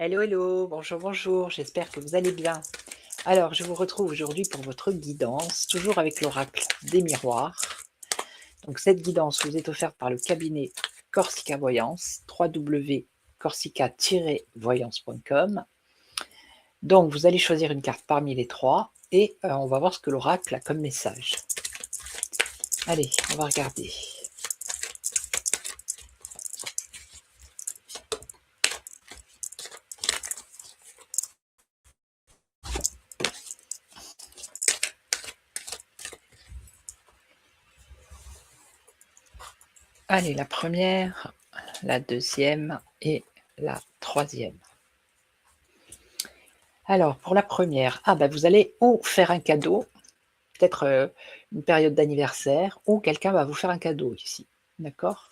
Hello, hello, bonjour, bonjour, j'espère que vous allez bien. Alors, je vous retrouve aujourd'hui pour votre guidance, toujours avec l'oracle des miroirs. Donc, cette guidance vous est offerte par le cabinet Corsica Voyance, www.corsica-voyance.com. Donc, vous allez choisir une carte parmi les trois et on va voir ce que l'oracle a comme message. Allez, on va regarder. Allez, la première, la deuxième et la troisième. Alors, pour la première, vous allez ou faire un cadeau, peut-être une période d'anniversaire, ou quelqu'un va vous faire un cadeau ici. D'accord?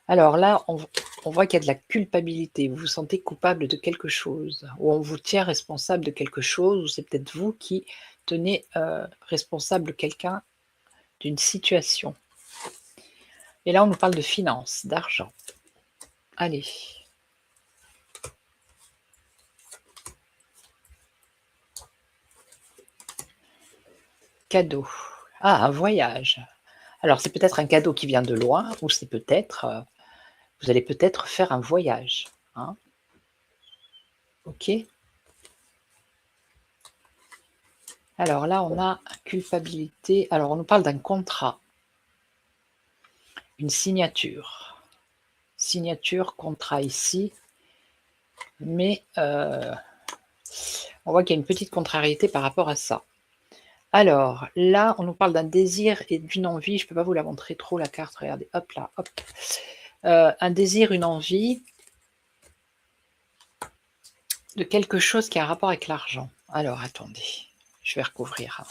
Alors là, on voit qu'il y a de la culpabilité. Vous vous sentez coupable de quelque chose, ou on vous tient responsable de quelque chose, ou c'est peut-être vous qui tenez responsable quelqu'un d'une situation. Et là, on nous parle de finances, d'argent. Allez. Cadeau. Ah, un voyage. Alors, c'est peut-être un cadeau qui vient de loin, ou c'est peut-être, vous allez peut-être faire un voyage. Hein. Ok. Alors là, on a culpabilité. Alors, on nous parle d'un contrat, une signature. Signature, contrat ici. Mais on voit qu'il y a une petite contrariété par rapport à ça. Alors, là, on nous parle d'un désir et d'une envie. Je ne peux pas vous la montrer trop, la carte. Regardez, hop là, hop. Un désir, une envie de quelque chose qui a un rapport avec l'argent. Alors, attendez, je vais recouvrir.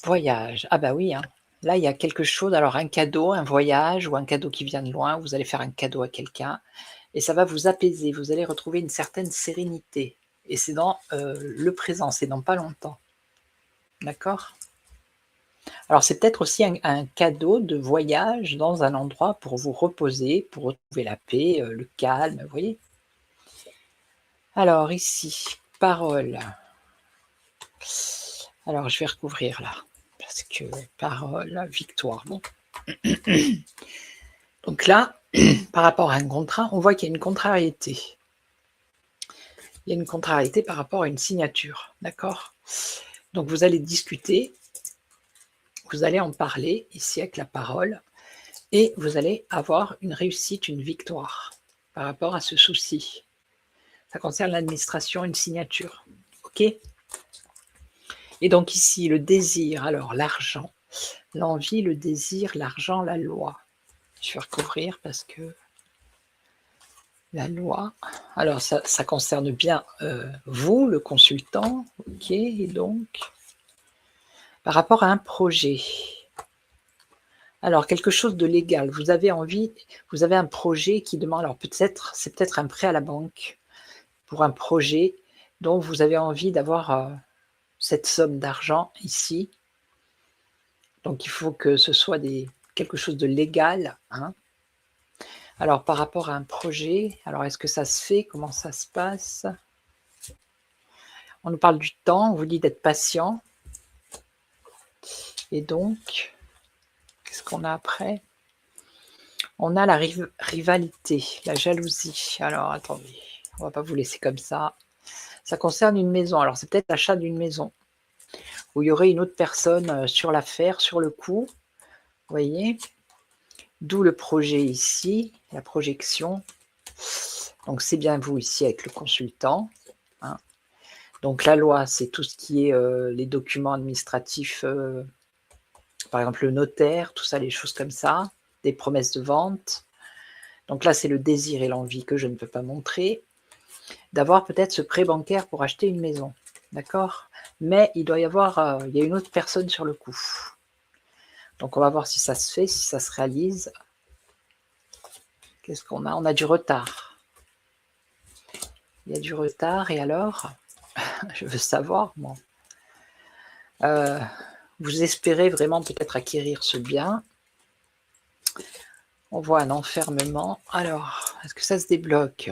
Voyage. Ah bah oui, hein. Là, il y a quelque chose, alors un cadeau, un voyage ou un cadeau qui vient de loin, vous allez faire un cadeau à quelqu'un et ça va vous apaiser, vous allez retrouver une certaine sérénité et c'est dans, le présent, c'est dans pas longtemps. D'accord? Alors c'est peut-être aussi un cadeau de voyage dans un endroit pour vous reposer, pour retrouver la paix, le calme, vous voyez? Alors ici, parole. Alors je vais recouvrir là, parce que parole, victoire, bon. Donc là, par rapport à un contrat, on voit qu'il y a une contrariété. Il y a une contrariété par rapport à une signature, d'accord? Donc vous allez discuter, vous allez en parler ici avec la parole et vous allez avoir une réussite, une victoire par rapport à ce souci. Ça concerne l'administration, une signature, ok? Et donc ici, le désir, alors l'argent, l'envie, le désir, l'argent, la loi. Je vais recouvrir parce que la loi, alors ça concerne bien vous, le consultant, ok, et donc, par rapport à un projet. Alors, quelque chose de légal, vous avez envie, vous avez un projet qui demande, alors peut-être, c'est peut-être un prêt à la banque pour un projet dont vous avez envie d'avoir cette somme d'argent ici. Donc, il faut que ce soit quelque chose de légal. Hein. Alors, par rapport à un projet, alors est-ce que ça se fait? Comment ça se passe? On nous parle du temps, on vous dit d'être patient. Et donc, qu'est-ce qu'on a après? On a la rivalité, la jalousie. Alors, attendez, on va pas vous laisser comme ça. Ça concerne une maison. Alors, c'est peut-être l'achat d'une maison où il y aurait une autre personne sur l'affaire, sur le coup. Vous voyez? D'où le projet ici, la projection. Donc, c'est bien vous ici avec le consultant. Hein. Donc, la loi, c'est tout ce qui est les documents administratifs, par exemple le notaire, tout ça, les choses comme ça, des promesses de vente. Donc là, c'est le désir et l'envie que je ne peux pas montrer, d'avoir peut-être ce prêt bancaire pour acheter une maison. D'accord? Mais il doit y avoir, il y a une autre personne sur le coup. Donc on va voir si ça se fait, si ça se réalise. Qu'est-ce qu'on a? On a du retard. Il y a du retard et alors? Je veux savoir, moi. Vous espérez vraiment peut-être acquérir ce bien. On voit un enfermement. Alors, est-ce que ça se débloque?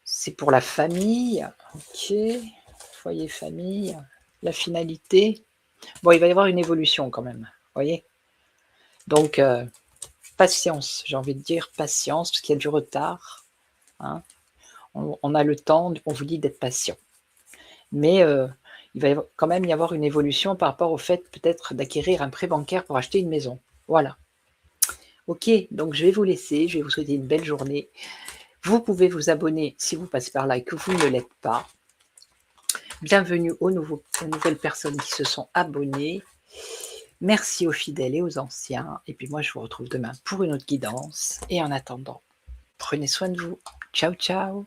C'est pour la famille. Ok. Foyer, famille. La finalité. Bon, il va y avoir une évolution quand même. Vous voyez? Donc, patience. J'ai envie de dire patience, parce qu'il y a du retard. Hein. On a le temps, on vous dit d'être patient. Mais il va quand même y avoir une évolution par rapport au fait peut-être d'acquérir un prêt bancaire pour acheter une maison. Voilà. Ok, donc je vais vous laisser, je vais vous souhaiter une belle journée. Vous pouvez vous abonner si vous passez par là et que vous ne l'êtes pas. Bienvenue aux nouvelles personnes qui se sont abonnées. Merci aux fidèles et aux anciens. Et puis moi, je vous retrouve demain pour une autre guidance. Et en attendant, prenez soin de vous. Ciao, ciao.